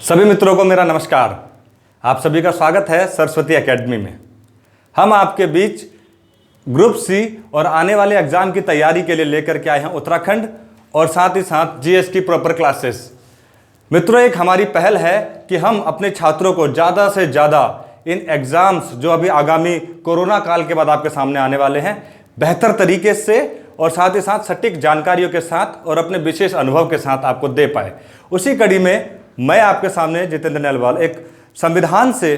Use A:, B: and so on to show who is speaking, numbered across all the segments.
A: सभी मित्रों को मेरा नमस्कार। आप सभी का स्वागत है सरस्वती एकेडमी में। हम आपके बीच ग्रुप सी और आने वाले एग्जाम की तैयारी के लिए लेकर के आए हैं उत्तराखंड और साथ ही साथ जीएस की प्रॉपर क्लासेस। मित्रों, एक हमारी पहल है कि हम अपने छात्रों को ज़्यादा से ज़्यादा इन एग्ज़ाम्स जो अभी आगामी कोरोना काल के बाद आपके सामने आने वाले हैं, बेहतर तरीके से और साथ ही साथ सटीक जानकारियों के साथ और अपने विशेष अनुभव के साथ आपको दे पाए। उसी कड़ी में मैं आपके सामने जितेंद्र नलवाल एक संविधान से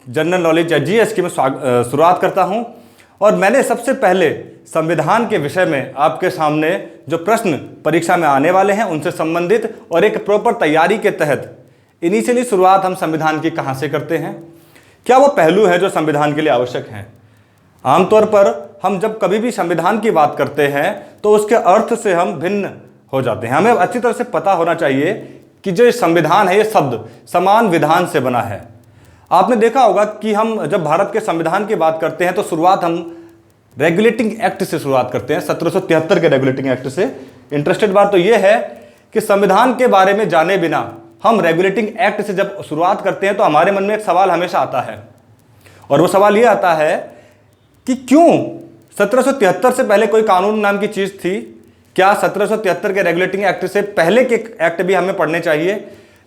A: जनरल नॉलेज या जीएस की मैं शुरुआत करता हूं। और मैंने सबसे पहले संविधान के विषय में आपके सामने जो प्रश्न परीक्षा में आने वाले हैं उनसे संबंधित और एक प्रॉपर तैयारी के तहत इनिशियली शुरुआत हम संविधान की कहां से करते हैं, क्या वो पहलू है जो संविधान के लिए आवश्यक हैं। आमतौर पर हम जब कभी भी संविधान की बात करते हैं तो उसके अर्थ से हम भिन्न हो जाते हैं। हमें अच्छी तरह से पता होना चाहिए कि जो संविधान है ये शब्द समान विधान से बना है। आपने देखा होगा कि हम जब भारत के संविधान की बात करते हैं तो शुरुआत हम रेगुलेटिंग एक्ट से शुरुआत करते हैं, 1773 के रेगुलेटिंग एक्ट से। इंटरेस्टेड बात तो ये है कि संविधान के बारे में जाने बिना हम रेगुलेटिंग एक्ट से जब शुरुआत करते हैं तो हमारे मन में एक सवाल हमेशा आता है, और वो सवाल ये आता है कि क्यों 1773 से पहले कोई कानून नाम की चीज़ थी? क्या 1773 के रेगुलेटिंग एक्ट से पहले के एक्ट भी हमें पढ़ने चाहिए?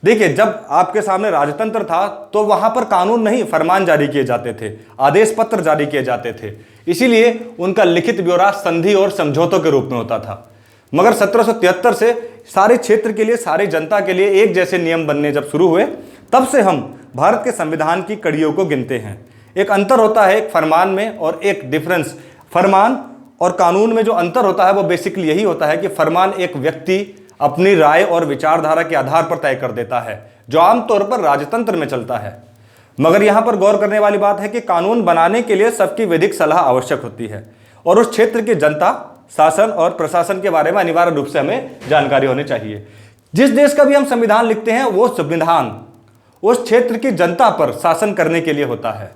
A: देखिए, जब आपके सामने राजतंत्र था तो वहां पर कानून नहीं, फरमान जारी किए जाते थे, आदेश पत्र जारी किए जाते थे। इसीलिए उनका लिखित ब्यौरा संधि और समझौतों के रूप में होता था। मगर 1773 से सारे क्षेत्र के लिए, सारी जनता के लिए एक जैसे नियम बनने जब शुरू हुए, तब से हम भारत के संविधान की कड़ियों को गिनते हैं। एक अंतर होता है एक फरमान में और एक डिफरेंस। फरमान और कानून में जो अंतर होता है वो बेसिकली यही होता है कि फरमान एक व्यक्ति अपनी राय और विचारधारा के आधार पर तय कर देता है, जो आमतौर पर राजतंत्र में चलता है। मगर यहां पर गौर करने वाली बात है कि कानून बनाने के लिए सबकी विधिक सलाह आवश्यक होती है और उस क्षेत्र की जनता, शासन और प्रशासन के बारे में अनिवार्य रूप से हमें जानकारी होनी चाहिए। जिस देश का भी हम संविधान लिखते हैं वो संविधान उस क्षेत्र की जनता पर शासन करने के लिए होता है।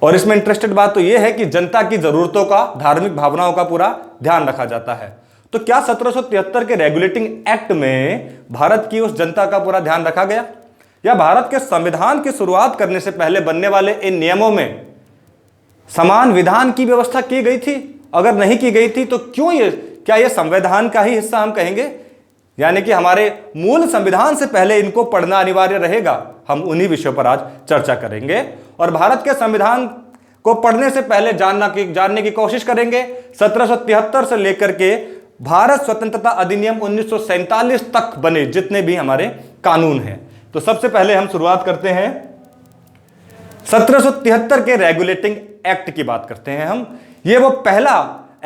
A: और इसमें इंटरेस्टेड बात तो यह है कि जनता की जरूरतों का, धार्मिक भावनाओं का पूरा ध्यान रखा जाता है। तो क्या 1773 के रेगुलेटिंग एक्ट में भारत की उस जनता का पूरा ध्यान रखा गया, या भारत के संविधान की शुरुआत करने से पहले बनने वाले इन नियमों में समान विधान की व्यवस्था की गई थी? अगर नहीं की गई थी तो क्यों क्या यह संविधान का ही हिस्सा हम कहेंगे? यानी कि हमारे मूल संविधान से पहले इनको पढ़ना अनिवार्य रहेगा। हम उन्हीं विषयों पर आज चर्चा करेंगे और भारत के संविधान को पढ़ने से पहले जानने की कोशिश करेंगे 1773 से लेकर के भारत स्वतंत्रता अधिनियम 1947 तक बने जितने भी हमारे कानून हैं। तो सबसे पहले हम शुरुआत करते हैं 1773 के रेगुलेटिंग एक्ट की बात करते हैं हम। ये वो पहला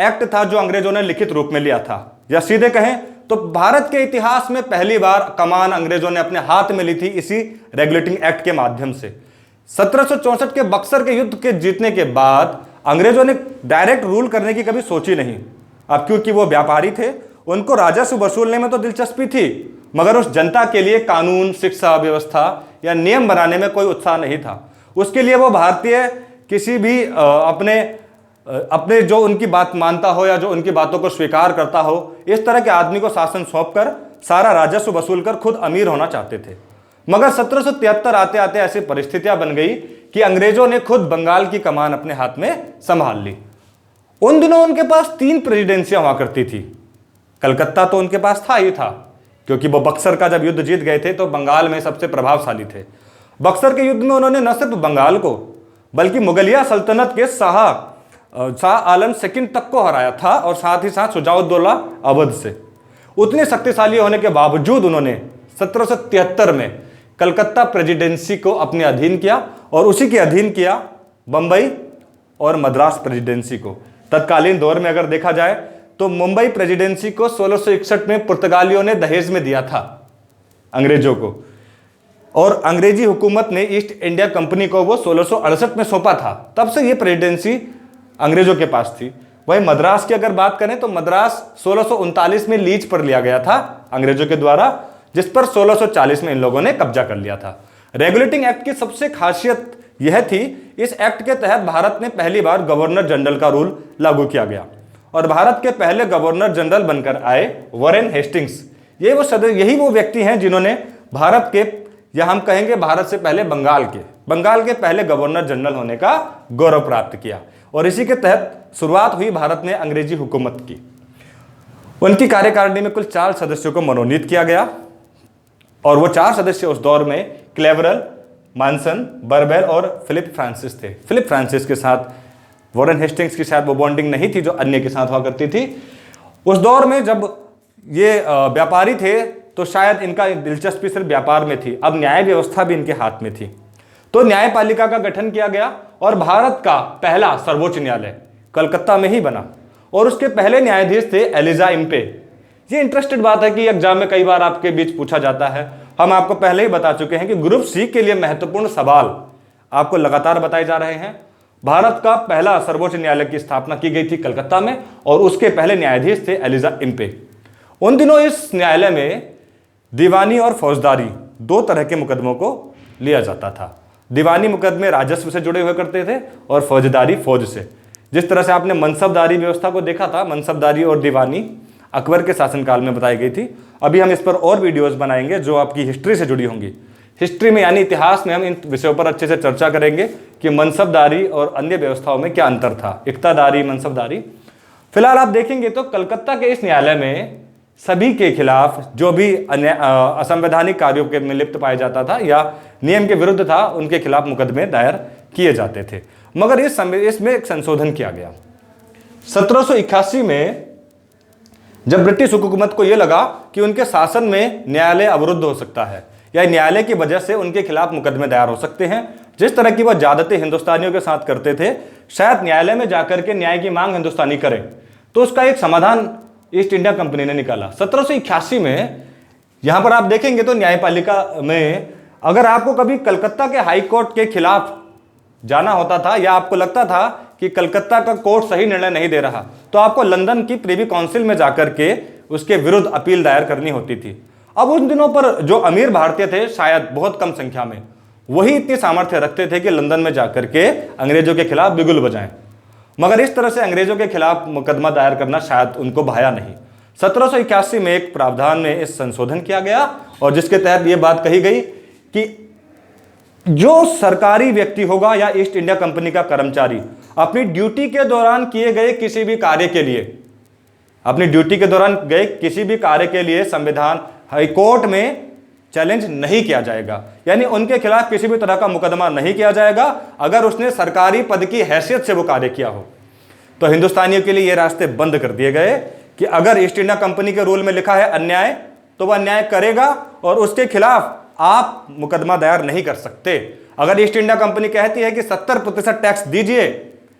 A: एक्ट था जो अंग्रेजों ने लिखित रूप में लिया था, या सीधे कहें तो भारत के इतिहास में पहली बार कमान अंग्रेजों ने अपने हाथ में ली थी इसी रेगुलेटिंग एक्ट के माध्यम से। 1764 के बक्सर के युद्ध के जीतने के बाद अंग्रेजों ने डायरेक्ट रूल करने की कभी सोची नहीं। अब क्योंकि वो व्यापारी थे, उनको राजस्व वसूलने में तो दिलचस्पी थी, मगर उस जनता के लिए कानून, शिक्षा व्यवस्था या नियम बनाने में कोई उत्साह नहीं था। उसके लिए वो भारतीय किसी भी अपने जो उनकी बात मानता हो या जो उनकी बातों को स्वीकार करता हो, इस तरह के आदमी को शासन सौंपकर सारा राजस्व वसूल कर खुद अमीर होना चाहते थे। मगर 1773 आते आते ऐसी परिस्थितियां बन गई कि अंग्रेजों ने खुद बंगाल की कमान अपने हाथ में संभाल ली। उन दिनों उनके पास 3 प्रेसिडेंसियां हुआ करती थी। कलकत्ता तो उनके पास था ही था, क्योंकि वो बक्सर का जब युद्ध जीत गए थे तो बंगाल में सबसे प्रभावशाली थे। बक्सर के युद्ध में उन्होंने न सिर्फ बंगाल को बल्कि मुगलिया सल्तनत के शाह आलम सेकंड तक को हराया था, और साथ ही साथ शुजाउद्दौला अवध से। उतने शक्तिशाली होने के बावजूद उन्होंने 1773 में कलकत्ता प्रेसिडेंसी को अपने अधीन किया और उसी के अधीन किया बंबई और मद्रास प्रेसिडेंसी को। तत्कालीन दौर में अगर देखा जाए तो मुंबई प्रेसिडेंसी को 1661 में पुर्तगालियों ने दहेज में दिया था अंग्रेजों को, और अंग्रेजी हुकूमत ने ईस्ट इंडिया कंपनी को वो 1668 में सौंपा था। तब से ये प्रेसिडेंसी अंग्रेजों के पास थी। वहीं मद्रास की अगर बात करें तो मद्रास 1639 में लीज पर लिया गया था अंग्रेजों के द्वारा, जिस पर 1640 में इन लोगों ने कब्जा कर लिया था। रेगुलेटिंग एक्ट की सबसे खासियत यह थी, इस एक्ट के तहत भारत ने पहली बार गवर्नर जनरल का रूल लागू किया गया, और भारत के पहले गवर्नर जनरल बनकर आए वॉरेन हेस्टिंग्स। यही वो व्यक्ति हैं जिन्होंने भारत के या हम कहेंगे भारत से पहले बंगाल के पहले गवर्नर जनरल होने का गौरव प्राप्त किया। और इसी के तहत शुरुआत हुई भारत में अंग्रेजी हुकूमत की। उनकी कार्यकारिणी में कुल 4 सदस्यों को मनोनीत किया गया और वो 4 सदस्य उस दौर में क्लेवरल, मानसन, बर्बर और फिलिप फ्रांसिस थे। फिलिप फ्रांसिस के साथ वॉरेन हेस्टिंग्स की शायद वो बॉन्डिंग नहीं थी जो अन्य के साथ हुआ करती थी। उस दौर में जब ये व्यापारी थे तो शायद इनका दिलचस्पी सिर्फ व्यापार में थी, अब न्याय व्यवस्था भी इनके हाथ में थी। तो न्यायपालिका का गठन किया गया और भारत का पहला सर्वोच्च न्यायालय कलकत्ता में ही बना और उसके पहले न्यायाधीश थे एलिजा इम्पे। ये इंटरेस्टेड बात है कि एग्जाम में कई बार आपके बीच पूछा जाता है। हम आपको पहले ही बता चुके हैं कि ग्रुप सी के लिए महत्वपूर्ण सवाल आपको लगातार बताए जा रहे हैं। भारत का पहला सर्वोच्च न्यायालय की स्थापना की गई थी कलकत्ता में और उसके पहले न्यायाधीश थे एलिजा इम्पे। उन दिनों इस न्यायालय में दीवानी और फौजदारी 2 तरह के मुकदमों को लिया जाता था। दीवानी मुकदमे राजस्व से जुड़े हुए करते थे और फौजदारी फौज से। जिस तरह से आपने मनसबदारी व्यवस्था को देखा था, मनसबदारी और दीवानी अकबर के शासनकाल में बताई गई थी। अभी हम इस पर और वीडियोस बनाएंगे जो आपकी हिस्ट्री से जुड़ी होंगी। हिस्ट्री में यानी इतिहास में हम इन विषयों पर अच्छे से चर्चा करेंगे कि मनसबदारी और अन्य व्यवस्थाओं में क्या अंतर था, इक्तादारी, मनसबदारी। फिलहाल आप देखेंगे तो कलकत्ता के इस न्यायालय में सभी के खिलाफ जो भी असंवैधानिक कार्यों के में लिप्त पाया जाता था या नियम के विरुद्ध था, उनके खिलाफ मुकदमे दायर किए जाते थे। मगर इसमें एक संशोधन किया गया 1781 में, जब ब्रिटिश हुकूमत को यह लगा कि उनके शासन में न्यायालय अवरुद्ध हो सकता है या न्यायालय की वजह से उनके खिलाफ मुकदमे दायर हो सकते हैं, जिस तरह की वह ज्यादातर हिंदुस्तानियों के साथ करते थे, शायद न्यायालय में जाकर के न्याय की मांग हिंदुस्तानी करें। तो उसका एक समाधान ईस्ट इंडिया कंपनी ने निकाला 1781 में। यहां पर आप देखेंगे तो न्यायपालिका में अगर आपको कभी कलकत्ता के हाई कोर्ट के खिलाफ जाना होता था या आपको लगता था कि कलकत्ता का कोर्ट सही निर्णय नहीं दे रहा, तो आपको लंदन की प्रिवी काउंसिल में जाकर के उसके विरुद्ध अपील दायर करनी होती थी। अब उन दिनों पर जो अमीर भारतीय थे, शायद बहुत कम संख्या में, वही इतनी सामर्थ्य रखते थे कि लंदन में जाकर के अंग्रेजों के खिलाफ बिगुल बजाएं। मगर इस तरह से अंग्रेजों के खिलाफ मुकदमा दायर करना शायद उनको भाया नहीं। 1781 में एक प्रावधान में इस संशोधन किया गया और जिसके तहत यह बात कही गई कि जो सरकारी व्यक्ति होगा या ईस्ट इंडिया कंपनी का कर्मचारी अपनी ड्यूटी के दौरान किए गए किसी भी कार्य के लिए संविधान हाईकोर्ट में चैलेंज नहीं किया जाएगा, यानी उनके खिलाफ किसी भी तरह का मुकदमा नहीं किया जाएगा अगर उसने सरकारी पद की हैसियत से वो कार्य किया हो। तो हिंदुस्तानियों के लिए ये रास्ते बंद कर दिए गए कि अगर ईस्ट इंडिया कंपनी के रूल में लिखा है अन्याय, तो वह अन्याय करेगा और उसके खिलाफ आप मुकदमा दायर नहीं कर सकते। अगर ईस्ट इंडिया कंपनी कहती है कि 70% टैक्स दीजिए,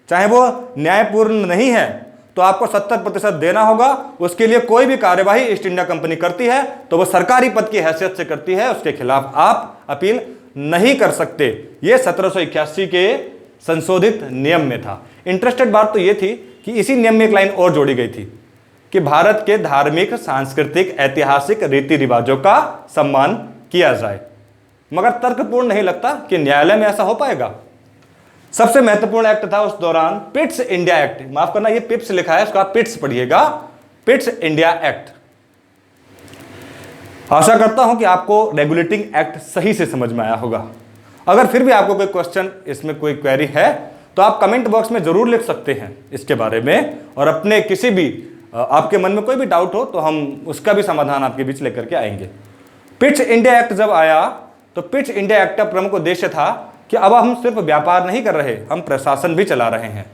A: चाहे वो न्यायपूर्ण नहीं है, तो आपको 70% देना होगा। उसके लिए कोई भी कार्यवाही ईस्ट इंडिया कंपनी करती है तो वह सरकारी पद की हैसियत से करती है, उसके खिलाफ आप अपील नहीं कर सकते। यह 1781 के संशोधित नियम में था। इंटरेस्टेड बात तो यह थी कि इसी नियम में एक लाइन और जोड़ी गई थी कि भारत के धार्मिक, सांस्कृतिक, ऐतिहासिक रीति रिवाजों का सम्मान किया जाए। मगर तर्कपूर्ण नहीं लगता कि न्यायालय में ऐसा हो पाएगा। सबसे महत्वपूर्ण एक्ट था उस दौरान पिट्स इंडिया एक्ट। माफ करना, ये पिप्स लिखा है, उसका पिट्स पढ़िएगा, पिट्स इंडिया एक्ट। आशा करता हूं कि आपको रेगुलेटिंग एक्ट सही से समझ में आया होगा। अगर फिर भी आपको कोई क्वेश्चन, इसमें कोई क्वेरी है, तो आप कमेंट बॉक्स में जरूर लिख सकते हैं इसके बारे में, और अपने किसी भी आपके मन में कोई भी डाउट हो तो हम उसका भी समाधान आपके बीच लेकर के आएंगे। पिट्स इंडिया एक्ट जब आया तो पिट्स इंडिया एक्ट का प्रमुख उद्देश्य था कि अब हम सिर्फ व्यापार नहीं कर रहे, हम प्रशासन भी चला रहे हैं।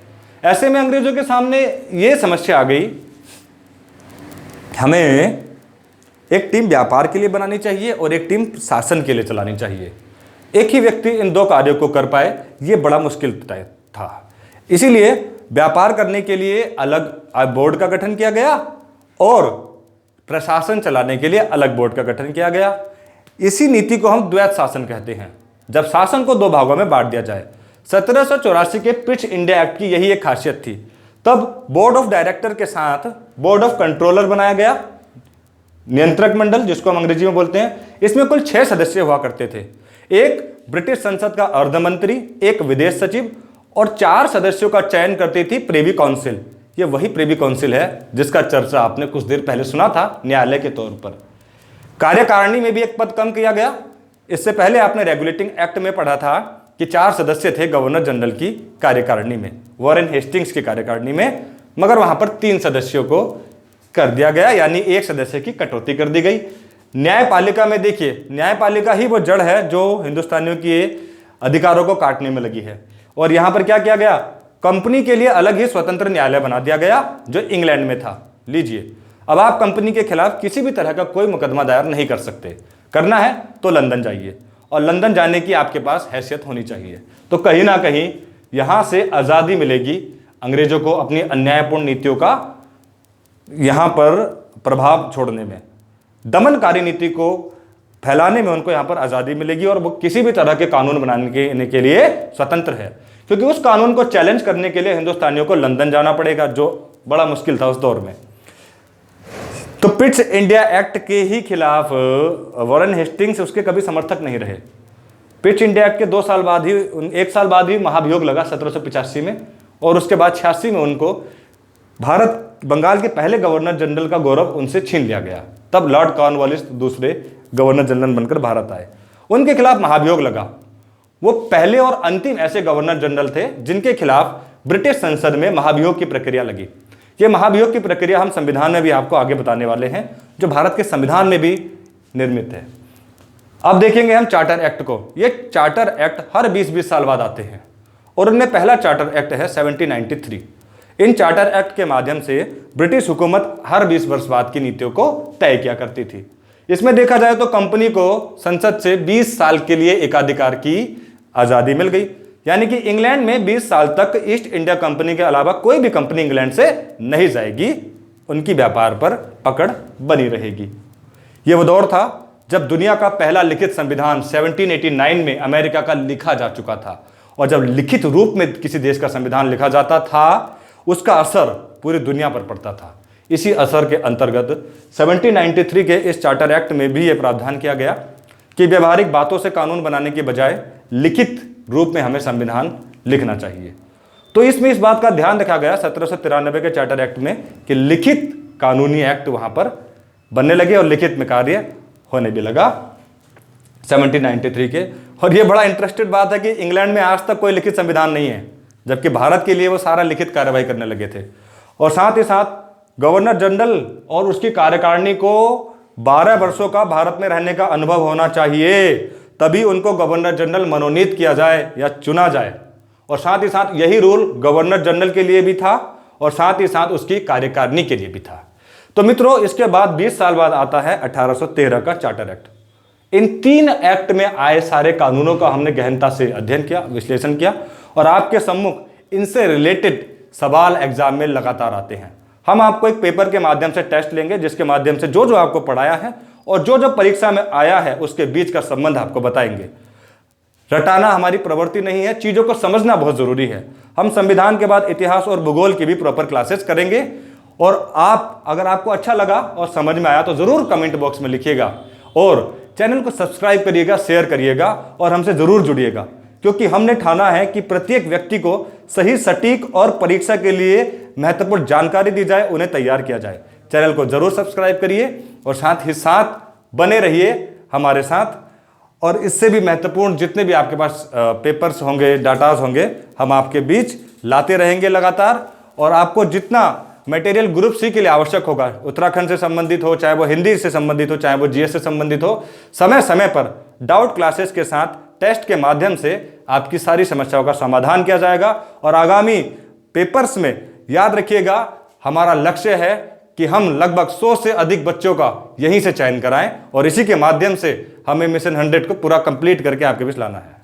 A: ऐसे में अंग्रेजों के सामने यह समस्या आ गई, हमें एक टीम व्यापार के लिए बनानी चाहिए और एक टीम शासन के लिए चलानी चाहिए। एक ही व्यक्ति इन दो कार्यों को कर पाए, यह बड़ा मुश्किल था। इसीलिए व्यापार करने के लिए अलग बोर्ड का गठन किया गया और प्रशासन चलाने के लिए अलग बोर्ड का गठन किया गया। इसी नीति को हम द्वैत शासन कहते हैं, जब शासन को दो भागों में बांट दिया जाए। 1784 के पिट्स इंडिया एक्ट की यही एक खासियत थी। तब बोर्ड ऑफ डायरेक्टर के साथ बोर्ड ऑफ कंट्रोलर बनाया गया, नियंत्रक मंडल जिसको हम अंग्रेजी में बोलते हैं। इसमें कुल 6 सदस्य हुआ करते थे। एक ब्रिटिश संसद का अर्धमंत्री, एक विदेश सचिव और 4 सदस्यों का चयन करती थी प्रिवी काउंसिल। ये वही प्रिवी काउंसिल है जिसका चर्चा आपने कुछ देर पहले सुना था न्यायालय के तौर पर। कार्यकारिणी में भी एक पद कम किया गया, इससे पहले आपने रेगुलेटिंग एक्ट में पढ़ा था कि 4 सदस्य थे गवर्नर जनरल की कार्यकारिणी में, वॉरेन हेस्टिंग्स की कार्यकारिणी में, मगर वहां पर 3 सदस्यों को कर दिया गया, यानी 1 सदस्य की कटौती कर दी गई। न्यायपालिका में देखिए, न्यायपालिका ही वो जड़ है जो हिंदुस्तानियों के अधिकारों को काटने में लगी है। और यहां पर क्या किया गया, कंपनी के लिए अलग ही स्वतंत्र न्यायालय बना दिया गया जो इंग्लैंड में था। लीजिए, अब आप कंपनी के खिलाफ किसी भी तरह का कोई मुकदमा दायर नहीं कर सकते, करना है तो लंदन जाइए, और लंदन जाने की आपके पास हैसियत होनी चाहिए। तो कहीं ना कहीं यहां से आज़ादी मिलेगी अंग्रेजों को अपनी अन्यायपूर्ण नीतियों का यहां पर प्रभाव छोड़ने में, दमनकारी नीति को फैलाने में उनको यहां पर आज़ादी मिलेगी, और वो किसी भी तरह के कानून बनाने के लिए स्वतंत्र है, क्योंकि उस कानून को चैलेंज करने के लिए हिंदुस्तानियों को लंदन जाना पड़ेगा, जो बड़ा मुश्किल था उस दौर में। तो पिट्स इंडिया एक्ट के ही खिलाफ वॉरेन हेस्टिंग्स उसके कभी समर्थक नहीं रहे। पिट्स इंडिया एक्ट के 2 साल बाद ही, 1 साल बाद ही महाभियोग लगा 1785 में, और उसके बाद 86 में उनको भारत बंगाल के पहले गवर्नर जनरल का गौरव उनसे छीन लिया गया। तब लॉर्ड कॉर्नवालिस दूसरे गवर्नर जनरल बनकर भारत आए, उनके खिलाफ महाभियोग लगा। वो पहले और अंतिम ऐसे गवर्नर जनरल थे जिनके खिलाफ ब्रिटिश संसद में महाभियोग की प्रक्रिया लगी। ये महाभियोग की प्रक्रिया हम संविधान में भी आपको आगे बताने वाले हैं, जो भारत के संविधान में भी निर्मित है। अब देखेंगे हम चार्टर एक्ट को। ये चार्टर एक्ट हर 20-20 साल बाद आते हैं, और उनमें पहला चार्टर एक्ट है 1793। इन चार्टर एक्ट के माध्यम से ब्रिटिश हुकूमत हर 20 वर्ष बाद की नीतियों को तय किया करती थी। इसमें देखा जाए तो कंपनी को संसद से 20 साल के लिए एकाधिकार की आज़ादी मिल गई, यानी कि इंग्लैंड में 20 साल तक ईस्ट इंडिया कंपनी के अलावा कोई भी कंपनी इंग्लैंड से नहीं जाएगी, उनकी व्यापार पर पकड़ बनी रहेगी। यह वो दौर था जब दुनिया का पहला लिखित संविधान 1789 में अमेरिका का लिखा जा चुका था, और जब लिखित रूप में किसी देश का संविधान लिखा जाता था, उसका असर पूरी दुनिया पर पड़ता था। इसी असर के अंतर्गत 1793 के इस चार्टर एक्ट में भी यह प्रावधान किया गया कि व्यवहारिक बातों से कानून बनाने के बजाय लिखित रूप में हमें संविधान लिखना चाहिए। तो इसमें इस बात का ध्यान रखा गया 1793 के चार्टर एक्ट में कि लिखित कानूनी एक्ट वहां पर बनने लगे, और लिखित में कार्य होने भी लगा 1793 के। और ये बड़ा इंटरेस्टेड बात है कि इंग्लैंड में आज तक कोई लिखित संविधान नहीं है, जबकि भारत के लिए वो सारा लिखित कार्रवाई करने लगे थे। और साथ ही साथ गवर्नर जनरल और उसकी कार्यकारिणी को 12 वर्षों का भारत में रहने का अनुभव होना चाहिए, तभी उनको गवर्नर जनरल मनोनीत किया जाए या चुना जाए। और साथ ही साथ यही रूल गवर्नर जनरल के लिए भी था, और साथ ही साथ उसकी कार्यकारिणी के लिए भी था। तो मित्रों, इसके बाद 20 साल बाद आता है 1813 का चार्टर एक्ट। इन 3 एक्ट में आए सारे कानूनों का हमने गहनता से अध्ययन किया, विश्लेषण किया, और आपके सम्मुख इनसे रिलेटेड सवाल एग्जाम में लगातार आते हैं। हम आपको एक पेपर के माध्यम से टेस्ट लेंगे, जिसके माध्यम से जो जो आपको पढ़ाया है और जो जो परीक्षा में आया है उसके बीच का संबंध आपको बताएंगे। रटाना हमारी प्रवृत्ति नहीं है, चीजों को समझना बहुत जरूरी है। हम संविधान के बाद इतिहास और भूगोल की भी प्रॉपर क्लासेस करेंगे, और आप, अगर आपको अच्छा लगा और समझ में आया तो जरूर कमेंट बॉक्स में लिखिएगा, और चैनल को सब्सक्राइब करिएगा, शेयर करिएगा, और हमसे जरूर जुड़िएगा, क्योंकि हमने ठाना है कि प्रत्येक व्यक्ति को सही, सटीक और परीक्षा के लिए महत्वपूर्ण जानकारी दी जाए, उन्हें तैयार किया जाए। चैनल को जरूर सब्सक्राइब करिए, और साथ ही साथ बने रहिए हमारे साथ। और इससे भी महत्वपूर्ण जितने भी आपके पास पेपर्स होंगे, डाटाज होंगे, हम आपके बीच लाते रहेंगे लगातार। और आपको जितना मटेरियल ग्रुप सी के लिए आवश्यक होगा, उत्तराखंड से संबंधित हो, चाहे वो हिंदी से संबंधित हो, चाहे वो जीएस से संबंधित हो, समय समय पर डाउट क्लासेस के साथ टेस्ट के माध्यम से आपकी सारी समस्याओं का समाधान किया जाएगा। और आगामी पेपर्स में याद रखिएगा, हमारा लक्ष्य है कि हम लगभग 100 से अधिक बच्चों का यहीं से चयन कराएं, और इसी के माध्यम से हमें मिशन 100 को पूरा कंप्लीट करके आपके बीच लाना है।